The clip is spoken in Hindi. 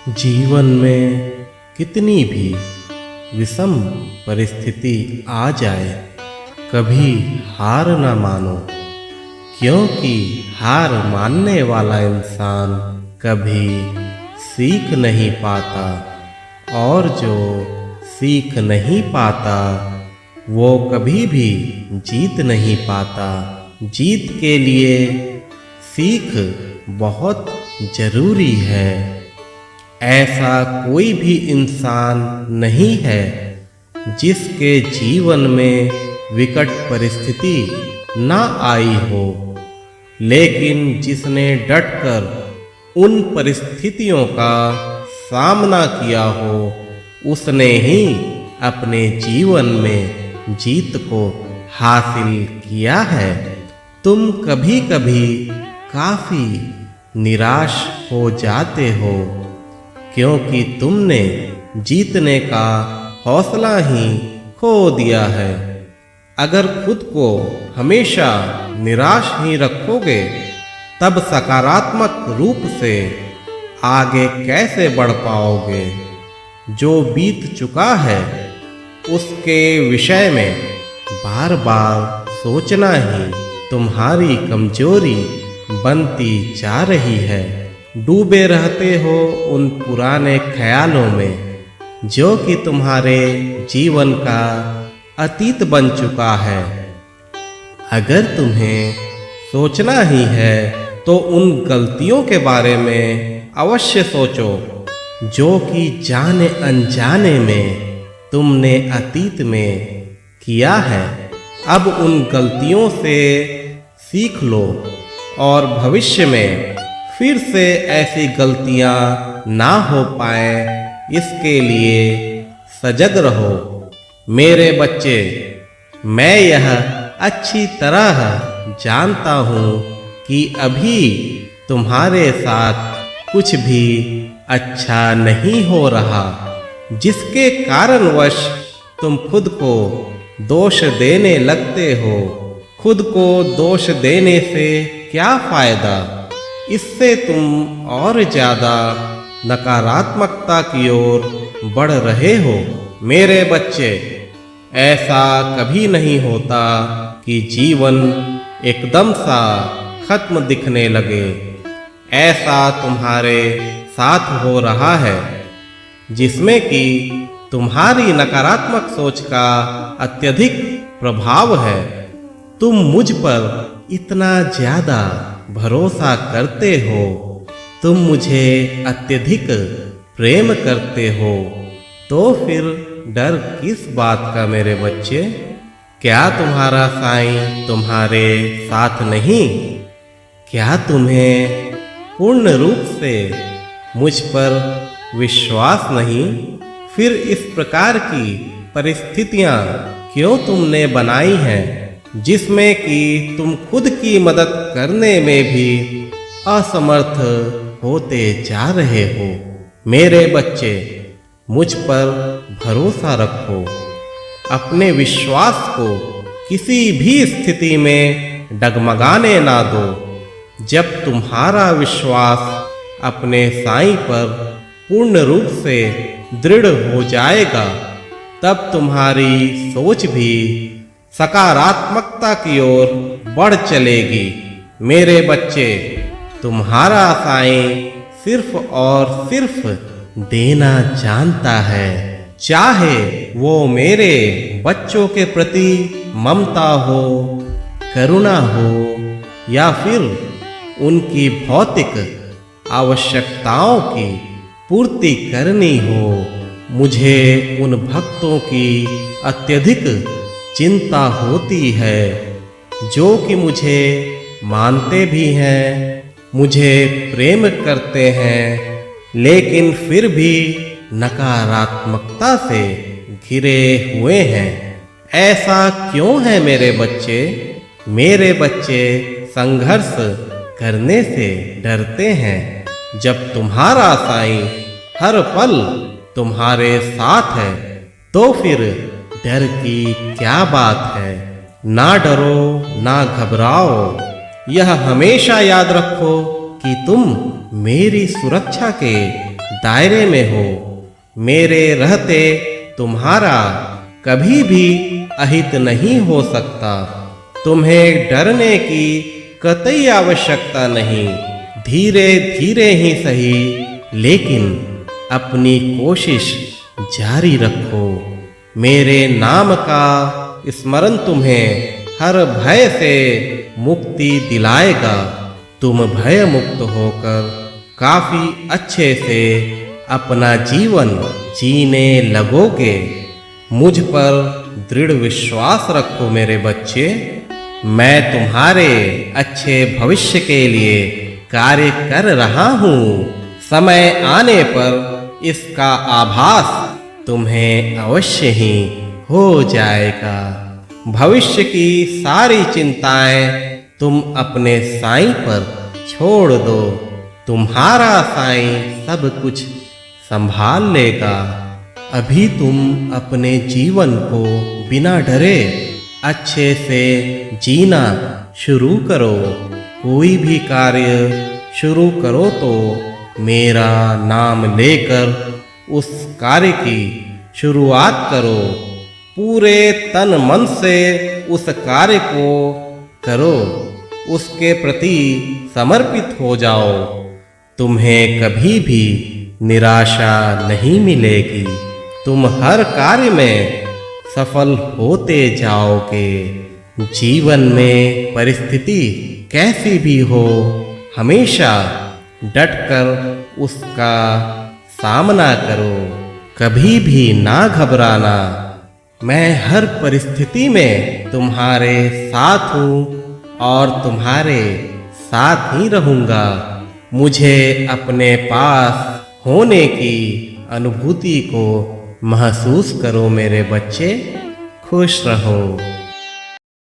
जीवन में कितनी भी विषम परिस्थिति आ जाए, कभी हार न मानो, क्योंकि हार मानने वाला इंसान कभी सीख नहीं पाता, और जो सीख नहीं पाता वो कभी भी जीत नहीं पाता। जीत के लिए सीख बहुत ज़रूरी है। ऐसा कोई भी इंसान नहीं है जिसके जीवन में विकट परिस्थिति ना आई हो, लेकिन जिसने डटकर उन परिस्थितियों का सामना किया हो, उसने ही अपने जीवन में जीत को हासिल किया है। तुम कभी कभी काफ़ी निराश हो जाते हो, क्योंकि तुमने जीतने का हौसला ही खो दिया है। अगर खुद को हमेशा निराश ही रखोगे, तब सकारात्मक रूप से आगे कैसे बढ़ पाओगे? जो बीत चुका है उसके विषय में बार बार सोचना ही तुम्हारी कमजोरी बनती जा रही है। डूबे रहते हो उन पुराने ख्यालों में जो कि तुम्हारे जीवन का अतीत बन चुका है। अगर तुम्हें सोचना ही है तो उन गलतियों के बारे में अवश्य सोचो जो कि जाने अनजाने में तुमने अतीत में किया है। अब उन गलतियों से सीख लो और भविष्य में फिर से ऐसी गलतियां ना हो पाए, इसके लिए सजग रहो। मेरे बच्चे, मैं यह अच्छी तरह जानता हूँ कि अभी तुम्हारे साथ कुछ भी अच्छा नहीं हो रहा, जिसके कारणवश तुम खुद को दोष देने लगते हो। खुद को दोष देने से क्या फायदा? इससे तुम और ज़्यादा नकारात्मकता की ओर बढ़ रहे हो। मेरे बच्चे, ऐसा कभी नहीं होता कि जीवन एकदम सा खत्म दिखने लगे। ऐसा तुम्हारे साथ हो रहा है, जिसमें कि तुम्हारी नकारात्मक सोच का अत्यधिक प्रभाव है। तुम मुझ पर इतना ज़्यादा भरोसा करते हो, तुम मुझे अत्यधिक प्रेम करते हो, तो फिर डर किस बात का मेरे बच्चे? क्या तुम्हारा साईं तुम्हारे साथ नहीं? क्या तुम्हें पूर्ण रूप से मुझ पर विश्वास नहीं? फिर इस प्रकार की परिस्थितियां क्यों तुमने बनाई हैं, जिसमें कि तुम खुद की मदद करने में भी असमर्थ होते जा रहे हो? मेरे बच्चे, मुझ पर भरोसा रखो। अपने विश्वास को किसी भी स्थिति में डगमगाने ना दो। जब तुम्हारा विश्वास अपने साईं पर पूर्ण रूप से दृढ़ हो जाएगा, तब तुम्हारी सोच भी सकारात्मकता की ओर बढ़ चलेगी। मेरे बच्चे, तुम्हारा साईं सिर्फ और सिर्फ देना जानता है, चाहे वो मेरे बच्चों के प्रति ममता हो, करुणा हो, या फिर उनकी भौतिक आवश्यकताओं की पूर्ति करनी हो। मुझे उन भक्तों की अत्यधिक चिंता होती है जो कि मुझे मानते भी हैं, मुझे प्रेम करते हैं, लेकिन फिर भी नकारात्मकता से घिरे हुए हैं। ऐसा क्यों है मेरे बच्चे? मेरे बच्चे संघर्ष करने से डरते हैं। जब तुम्हारा साईं हर पल तुम्हारे साथ है, तो फिर डर की क्या बात है? ना डरो, ना घबराओ। यह हमेशा याद रखो कि तुम मेरी सुरक्षा के दायरे में हो। मेरे रहते तुम्हारा कभी भी अहित नहीं हो सकता। तुम्हें डरने की कतई आवश्यकता नहीं। धीरे धीरे ही सही, लेकिन अपनी कोशिश जारी रखो। मेरे नाम का स्मरण तुम्हें हर भय से मुक्ति दिलाएगा। तुम भय मुक्त होकर काफी अच्छे से अपना जीवन जीने लगोगे। मुझ पर दृढ़ विश्वास रखो मेरे बच्चे। मैं तुम्हारे अच्छे भविष्य के लिए कार्य कर रहा हूँ। समय आने पर इसका आभास तुम्हें अवश्य ही हो जाएगा। भविष्य की सारी चिंताएं तुम अपने साईं पर छोड़ दो। तुम्हारा साईं सब कुछ संभाल लेगा। अभी तुम अपने जीवन को बिना डरे अच्छे से जीना शुरू करो। कोई भी कार्य शुरू करो तो मेरा नाम लेकर उस कार्य की शुरुआत करो। पूरे तन मन से उस कार्य को करो। उसके प्रति समर्पित हो जाओ। तुम्हें कभी भी निराशा नहीं मिलेगी। तुम हर कार्य में सफल होते जाओगे। जीवन में परिस्थिति कैसी भी हो, हमेशा डटकर उसका सामना करो। कभी भी ना घबराना। मैं हर परिस्थिति में तुम्हारे साथ हूँ और तुम्हारे साथ ही रहूँगा। मुझे अपने पास होने की अनुभूति को महसूस करो मेरे बच्चे। खुश रहो।